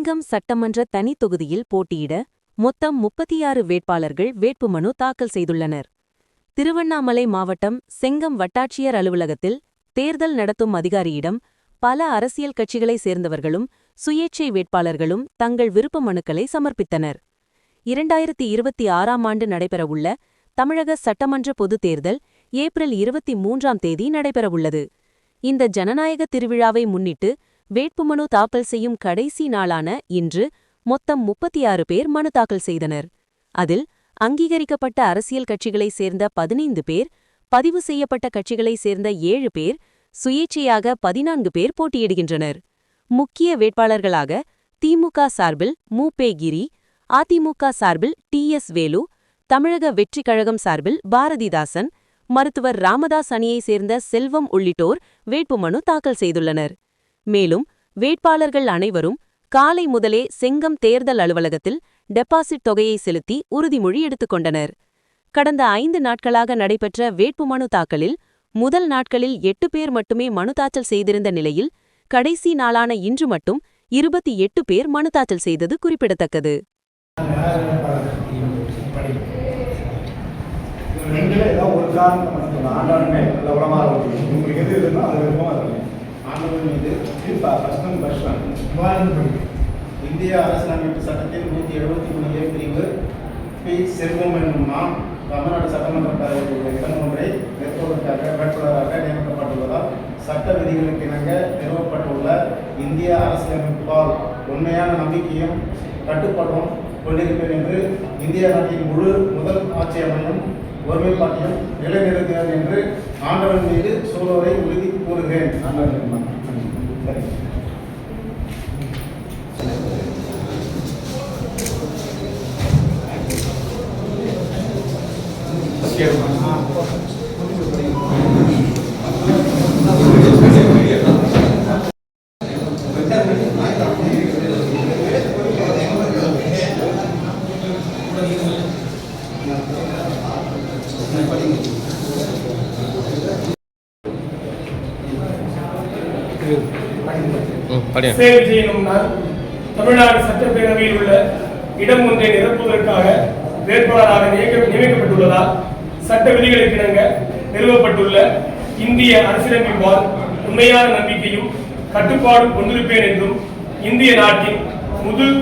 செங்கம் சட்டமன்ற தனி தொகுதியில் போட்டியிட மொத்தம் 36 வேட்பாளர்கள் வேட்புமனு தாக்கல் செய்துள்ளனர். திருவண்ணாமலை மாவட்டம் செங்கம் வட்டாட்சியர் அலுவலகத்தில் தேர்தல் நடத்தும் அதிகாரியிடம் பல அரசியல் கட்சிகளைச் சேர்ந்தவர்களும் சுயேட்சை வேட்பாளர்களும் தங்கள் விருப்ப மனுக்களை சமர்ப்பித்தனர். 2026ஆம் ஆண்டு நடைபெறவுள்ள தமிழக சட்டமன்ற பொதுத் தேர்தல் ஏப்ரல் 23ஆம் தேதி நடைபெறவுள்ளது. இந்த ஜனநாயக திருவிழாவை முன்னிட்டு வேட்புமனு தாக்கல் செய்யும் கடைசி நாளான இன்று மொத்தம் 36 பேர் மனு தாக்கல் செய்தனர். அதில் அங்கீகரிக்கப்பட்ட அரசியல் கட்சிகளைச் சேர்ந்த 15 பேர், பதிவு செய்யப்பட்ட கட்சிகளைச் சேர்ந்த 7 பேர், சுயேட்சையாக 14 பேர் போட்டியிடுகின்றனர். முக்கிய வேட்பாளர்களாக திமுக சார்பில் மு.பெ. கிரி, அதிமுக சார்பில் டி.எஸ். வேலு, தமிழக வெற்றிக் கழகம் சார்பில் பாரதிதாசன், மருத்துவர் ராமதாஸ் அணியைச் சேர்ந்த செல்வம் உள்ளிட்டோர் வேட்புமனு தாக்கல் செய்துள்ளனர். மேலும் வேட்பாளர்கள் அனைவரும் காலை முதலே செங்கம் தேர்தல் அலுவலகத்தில் டெபாசிட் தொகையை செலுத்தி உறுதிமொழி எடுத்துக்கொண்டனர். கடந்த 5 நாட்களாக நடைபெற்ற வேட்புமனு தாக்கலில் முதல் நாட்களில் 8 பேர் மட்டுமே மனு தாக்கல் செய்திருந்த நிலையில் கடைசி நாளான இன்று மட்டும் 28 பேர் மனு தாக்கல் செய்தது குறிப்பிடத்தக்கது. இந்திய அரசியலமைப்பு சட்டத்தில் 173A பிரிவு பி. செல்வம் என்னும் நான் தமிழ்நாடு சட்டமன்ற பேரவையில் இடம் ஒன்றை மேற்கொள்வதற்காக வேட்பாளராக நியமிக்கப்பட்டுள்ளதால் சட்ட விதிகளுக்கு இணங்க நிறுவப்பட்டுள்ள இந்திய அரசியலமைப்பால் உண்மையான நம்பிக்கையும் கட்டுப்பாடும் கொண்டிருப்பேன் என்று இந்திய நாட்டின் முதல் ஆட்சி அமையும் ஒருமைப்பாட்டையும் நிலைநிறுத்துவேன் என்று ஆண்டவன் மீது சூழலை உறுதி கூறுகிறேன். சேவை செய்யும் நான் தமிழ்நாடு சட்டப்பேரவையில் உள்ள இடம் ஒன்றை நிரப்புவதற்காக வேட்பாளராக நியமிக்கப்பட்டுள்ளதால் சட்ட விதிகளுக்கு இணங்க நிறுவப்பட்டுள்ள இந்திய அரசியலமைப்பால் உண்மையான நம்பிக்கையும் கட்டுப்பாடும் கொண்டிருப்பேன் என்றும் இந்திய நாட்டின் முதல்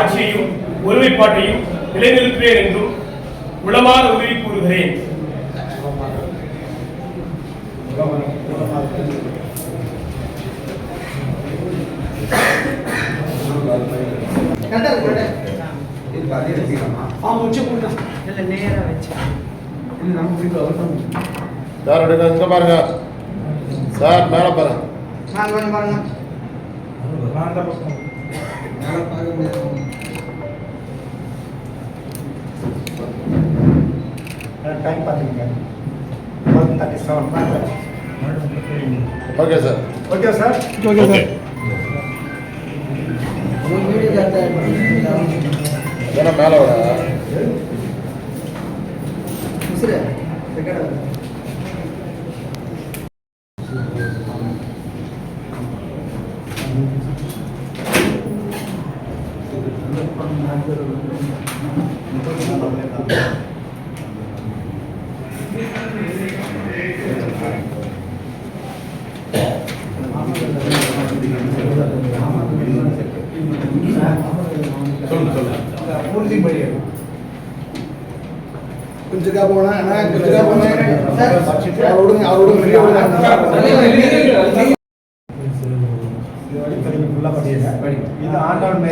ஆட்சியையும் ஒருமைப்பாட்டையும் நிலைநிறுத்துவேன் என்றும் உளமாற உறுதி கூறுகிறேன். பாருங்க சார், மேல பாருங்க. டைம் பாத்தீங்க. Okay sir. Okay sir. Okay sir. என்ன மேல வர கொஞ்சம் போனா இது ஆண்டவன்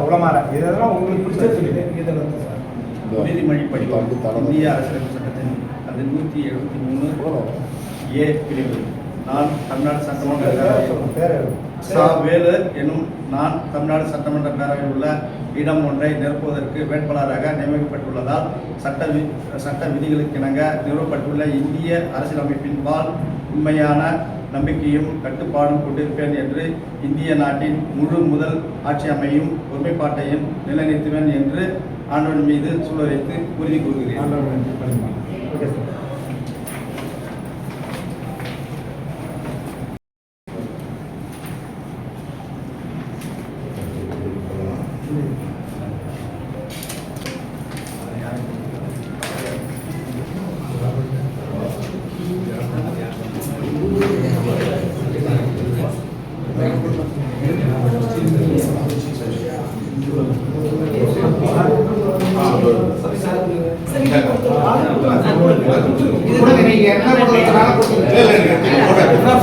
உளமாற இதெல்லாம் உங்களுக்கு பிடிச்ச சொல்லிட்டு உறுதிமொழி படிப்பாங்க. இந்திய அரசியலமைப்பு சட்டத்தின் அது 173A பிரிவு நான் தமிழ்நாடு சட்டமன்ற வேலு எனும் நான் தமிழ்நாடு சட்டமன்ற பேரவையில் உள்ள இடம் ஒன்றை நிரப்புவதற்கு வேட்பாளராக நியமிக்கப்பட்டுள்ளதால் சட்ட விதிகளுக்கு இணங்க நிறுவப்பட்டுள்ள இந்திய அரசியலமைப்பின் பால் உண்மையான நம்பிக்கையும் கட்டுப்பாடும் கொண்டிருப்பேன் என்று இந்திய நாட்டின் முதல் ஆட்சி அமையும் ஒருமைப்பாட்டையும் நிலைநிறுத்துவேன் என்று ஆண்டவன் மீது சூழலைத்து உறுதி கூறுகிறேன்.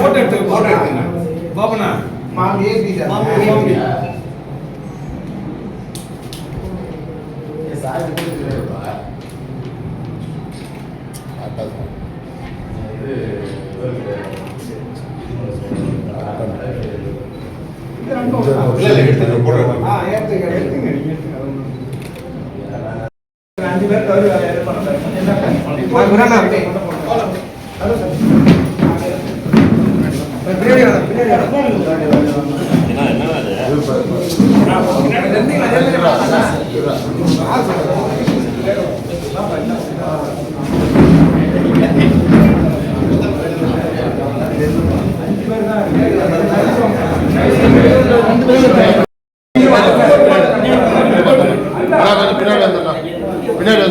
போட்டோ எடுத்துங்க பாபனா மாமி ஏசி மாமி சார் போட்டுருப்பா பின்னாடி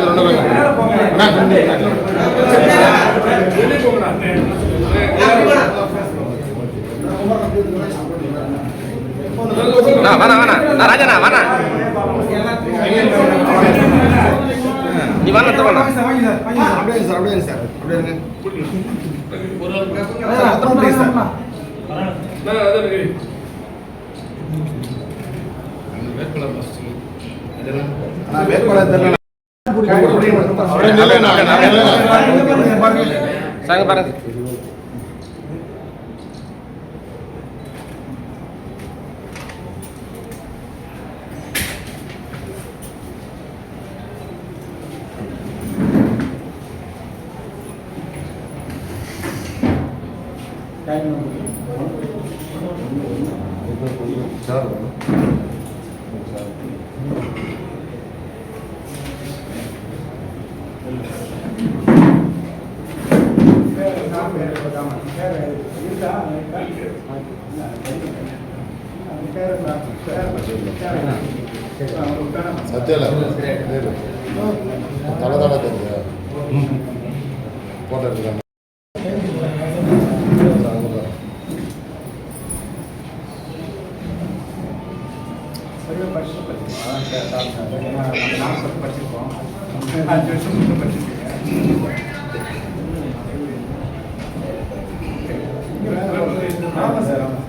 ராஜனா வாண்ணா நீ வாண்ணா தரணும் அப்படியே சார் அப்படியே சார் அப்படியே சாங்க பாருங்க சத்தியில தலை தெரியுது போட்டோ எடுத்துக்காங்க படிச்சிருக்கோம் ஆமாம் சார் ஆமாம்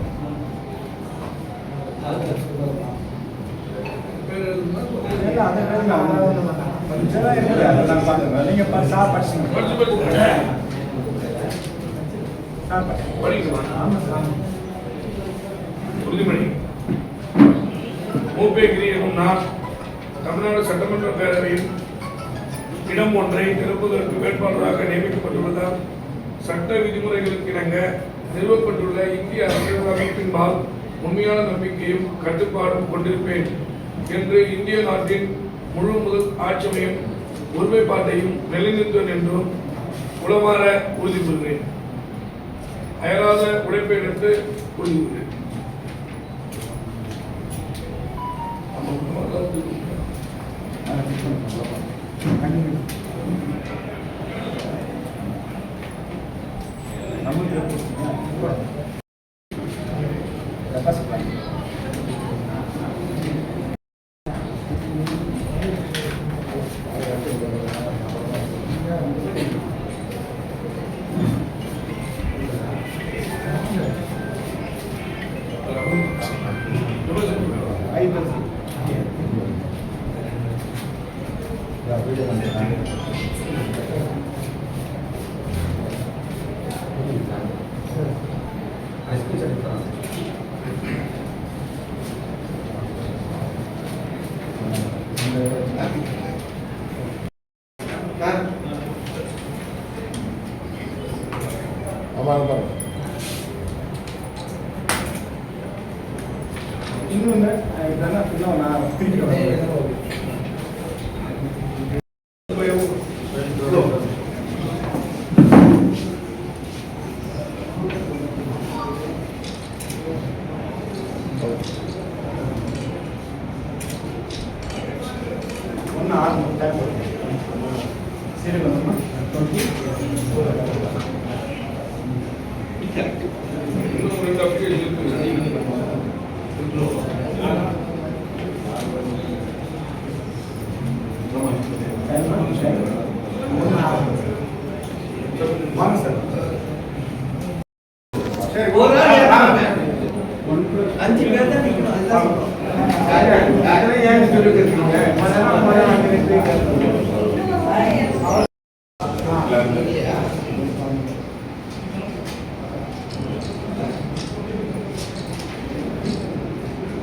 மூப்பேகிரி எனும் நான் தமிழ்நாடு சட்டமன்ற பேரவையில் இடம் ஒன்றை நிரப்புவதற்கு வேட்பாளராக நியமிக்கப்பட்டுள்ளதால் சட்ட விதிமுறைகளுக்கு இணங்க நிறுவப்பட்டுள்ள இந்திய அரசியல் அமைப்பின்பால் உண்மையான நம்பிக்கையும் கட்டுப்பாடும் கொண்டிருப்பேன் என்று இந்திய நாட்டின் முழு முதல் ஆட்சியமையும் ஒருமைப்பாட்டையும் நிலைநிறுத்துவேன் என்றும் உளமாற உறுதி கூறுகிறேன். அயராத உழைப்பை எடுத்து உறுதி கூறுகிறேன்.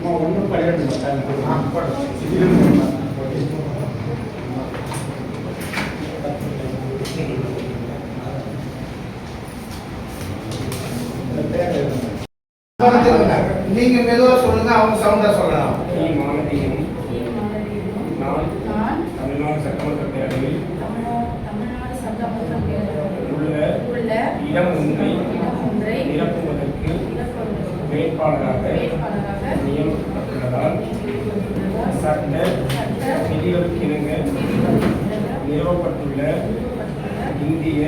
ஒன்றும் கிடையாது. நீங்க மெதுவா சொல்லுங்க, அவங்க சவுண்டா சொல்லலாம். நான் தமிழ்நாடு சட்டமன்ற பேரவையில் உள்ள இடம் ஒன்றை நிரப்புவதற்கு வேட்பாளராக நியமிக்கப்பட்டுள்ளதால் சட்ட விதிகளுக்கிணங்க நிறுவப்பட்டுள்ள இந்திய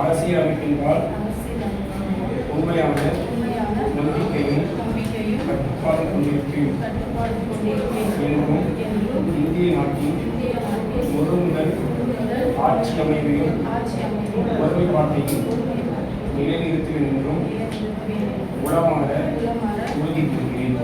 அரசியலமைப்பின்பால் உண்மையான நம்பிக்கையும் கட்டுப்பாடும் கொண்டிருக்கும் என்றும் இந்திய நாட்டின் ஒருமுதல் ஆட்சி அமைவையும் ஒருமைப்பாட்டையும் நிலைநிறுத்துவேன் என்றும் உளமாற உறுதி கூறுகிறேன்.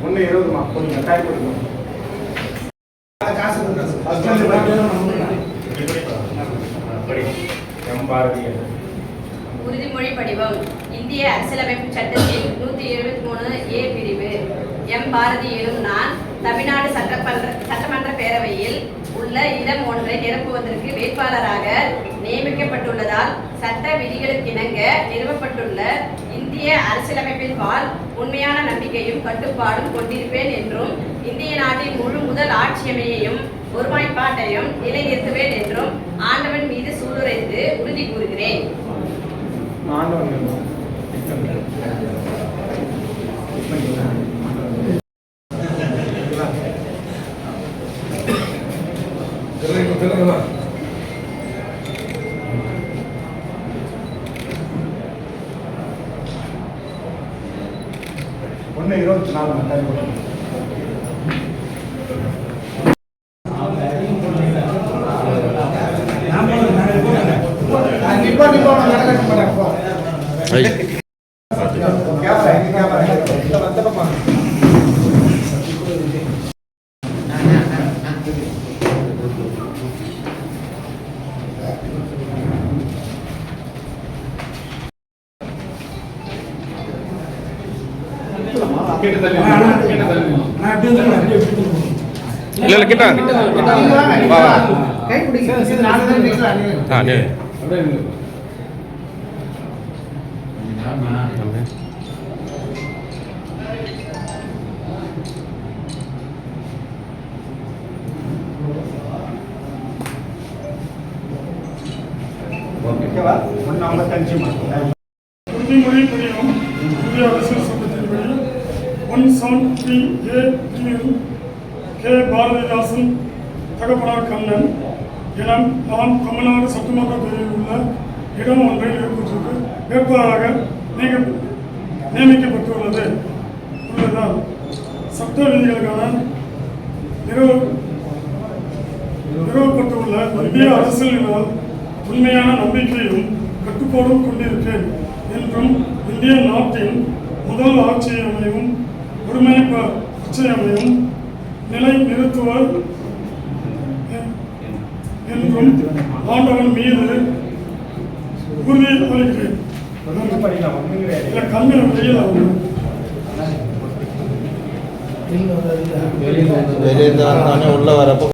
ஒன்று 20மா கொஞ்சம் டைம் கொடுக்கணும். உறுதிமொழி படிவம். இந்திய அரசியலமைப்பு சட்டத்தில் 173A பிரிவு எம் பாரதி எனும் நான் தமிழ்நாடு சட்டமன்ற பேரவையில் உள்ள இடம் ஒன்றை நிரப்புவதற்கு வேட்பாளராக நியமிக்கப்பட்டுள்ளதால் சட்ட விதிகளுக்கிணங்க நிறுவப்பட்டுள்ள இந்திய அரசியலமைப்பின்பால் உண்மையான நம்பிக்கையும் கட்டுப்பாடும் கொண்டிருப்பேன் என்றும் இந்திய நாட்டின் முழு முதல் ஆட்சியமையையும் ஒருமைப்பாட்டையும் நிலைநிறுத்துவேன் என்றும் ஆண்டவன் மீது சூளுரைத்து உறுதி கூறுகிறேன். ஒன்று 24 டைம் கொடுக்கணும். இல்ல கிட்ட வா கை பிடிங்க. நாலு தான் வீட்ல டேய் ஓகேவா? 155 மார்க். உறுதிமொழி படிவம். இந்திய அரசியல் சட்டத்தின்படி 173A பிரிவில் கே. பாரதிதாசன் தகப்பனார் கண்ணன் என நான் தமிழ்நாடு சட்டமன்ற பேரவையில் உள்ள இடம் ஒன்றை நிரப்புவதற்கு வேட்பாளராக உள்ளதால் சட்ட விதிகளுக்கான நிறுவப்பட்டுள்ள இந்திய அரசியலினால் உண்மையான நம்பிக்கையும் கட்டுப்பாடும் கொண்டிருப்பேன் என்றும் இந்திய நாட்டின் முதல் ஆட்சியமையும் ஒருமைப்பாட்சியமையும் நிலை நிறுத்துவர் என்றும் ஆண்டவன் மீது உறுதி அளிக்கிறேன். கண்ணில் வெளியில் வெளியே உள்ள வரப்போ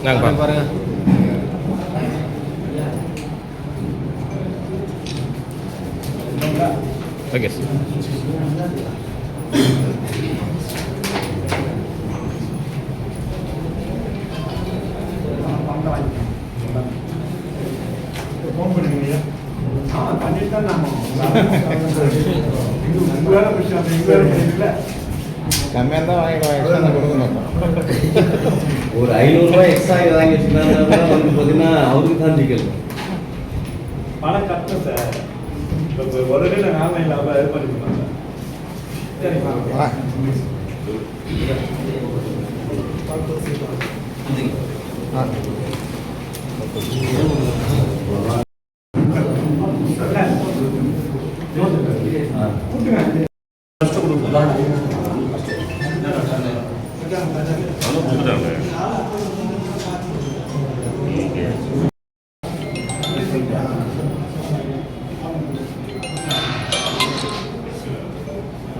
நாங்க பாருங்க. Okay sir. ஃபோன் பண்ணுவீங்க பண்ணிட்டு தான் நாம உங்களால விஷயம் எங்களால முடியல. கம்மியாக தான் வாங்கிடுவோம், எக்ஸ்ட்ரா தான் கொடுக்கணும். ஒரு 500 ரூபாய் எக்ஸ்ட்ரா வாங்கி வச்சுருந்தாங்கன்னா வந்து பார்த்தீங்கன்னா அவருக்கு தான் சிக்கல். பணம் கட்டணும் சார். இப்போ உடனே நாம இல்லாமல் இது பண்ணிக்கலாம் சார். வா.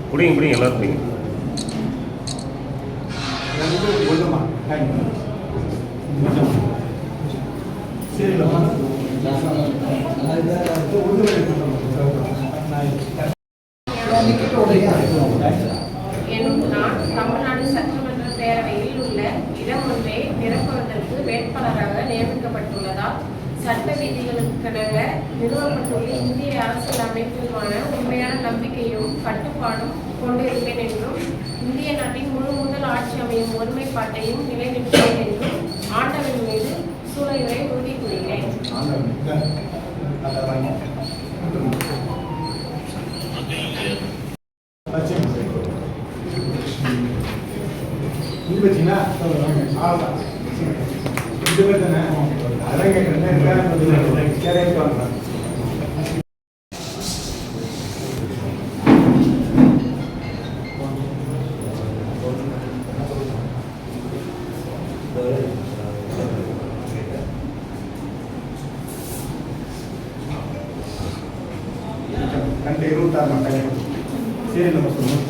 பிடிங்க பிடிங்க எல்லாரும் பிடிங்க. எனும் நான் தமிழ்நாடு சட்டமன்ற பேரவையில் உள்ள இடம் ஒன்றை நிரப்புவதற்கு வேட்பாளராக நியமிக்கப்பட்டுள்ளதால் சட்ட விதிகளுக்கெனவே நிறுவப்பட்டுள்ள இந்திய அரசியல் அமைப்பிற்கான உண்மையான நம்பிக்கையும் கட்டுப்பாடும் கொண்டிருப்பேன் என்றும் இந்திய நாட்டின் முழு முதல் ஆட்சி அமையும் ஒருமைப்பாட்டையும் நிலைநிறுத்துவேன் என்றும் ஆண்டவன் மீது சூழலை உறுதி கூறுகிறேன். கண்டு 26 மக்கள் சரி நம்ம சொல்லுவோம்.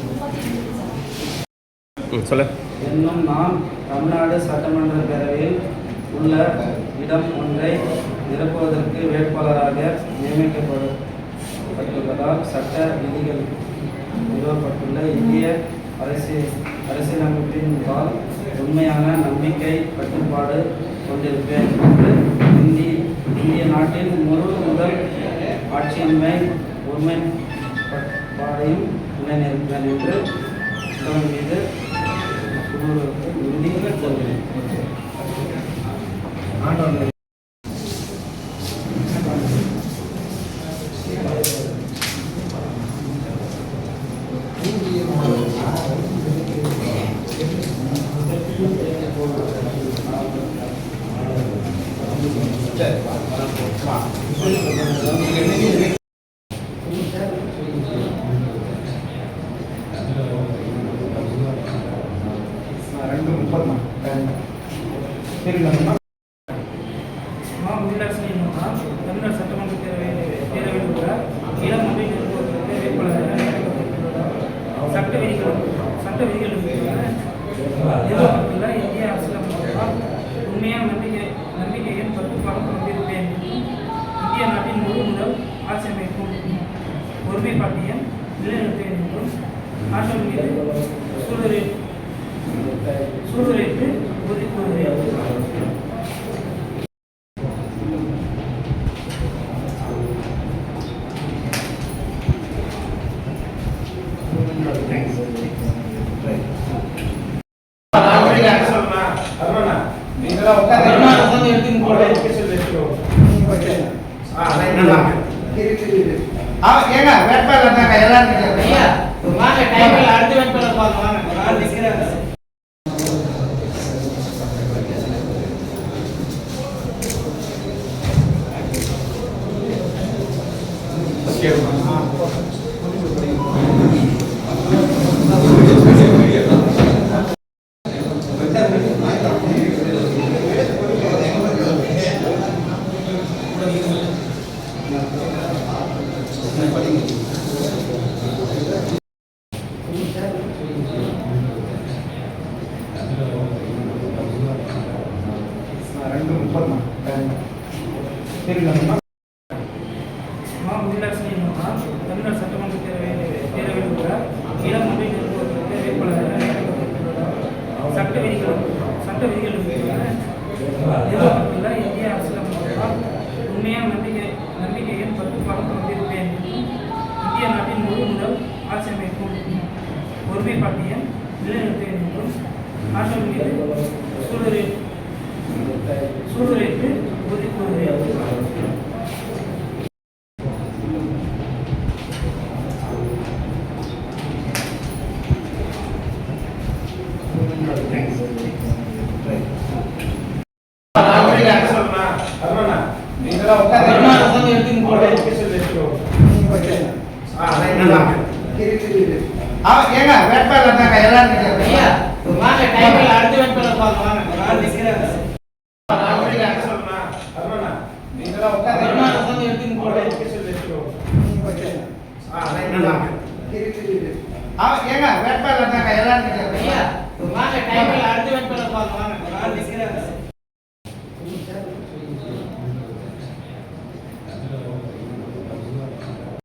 சொல்ல. என்னும் நான் தமிழ்நாடு சட்டமன்ற பேரவையில் உள்ள இடம் ஒன்றை நிரப்புவதற்கு வேட்பாளராக நியமிக்கப்பட்டுள்ளதால் சட்ட விதிகள் நிறுவப்பட்டுள்ள இந்திய அரசியலமைப்பின்பால் உண்மையான நம்பிக்கை கட்டுப்பாடு கொண்டிருப்பேன் என்று இந்திய நாட்டின் முழு முதல் ஆட்சியின்மை ஒருமைப்பாடையும் நிலைநிறுப்பேன் என்று ஆண்டவன் மீது உறுதி கூறுகிறேன். தமிழ்நாடு சட்டமன்ற பேரவையில் உள்ள இடம் ஒன்றை நிறுவுவதற்கு வேட்பாளராக நியமிக்கப்பட்டுள்ளதால் சட்ட விதிகளுக்கு நிறுவப்பட்டுள்ள இந்திய அரசியலமைப்பால் உண்மையான நம்பிக்கையும் கட்டுப்பாடும் கொண்டிருப்பேன் என்றும் இந்திய நாட்டின் முழு முதல் ஆட்சி அமைப்பும் ஒருமைப்பாட்டையும் நிலைநிறுத்தேன் என்றும் ஆண்டவன் மீது சூழ்நிலைக்கு உறுதி கூறுகிறேன். ஏங்க வேட்பாளர் தாங்க எல்லாரும் வாங்க டைமில் அடுத்த வேட்பாளர் வாங்க. 2:30 சரிங்களா? மா உள்ளாட்சி தமிழ்நாடு சட்டமன்ற பேரவையில் உள்ள இளம் மொழி நிறுவனத்திற்கு வேட்பாளராக நியமிக்கப்பட்டுள்ளதால் சட்ட விதிகள் நிறுவப்பட்டுள்ள இந்திய அரசியலமைப்பால் உண்மையான நம்பிக்கையும் கட்டுப்பாடும் கொண்டிருப்பேன் என்றும் இந்திய நாட்டின் முழு முதல் ஆட்சி அமைக்கும் ஒருமைப்பாட்டையும் நிலைநிறுத்துவேன் என்றும் ஆற்றல் மீது சூழ்நிலைக்கு உறுதி கூறுகிறேன். ஏங்க வேட்பாளர் தாங்க எல்லாரும் வாங்க டைமில் அடுத்த வேட்பாளர் வாங்க நான் நிற்கிறேன். ஏங்க வேட்பாளர் தாங்க எல்லாரும் வாங்க டைமில் அடுத்த வேட்பாளர் வாங்க நான் நிற்கிறேன்.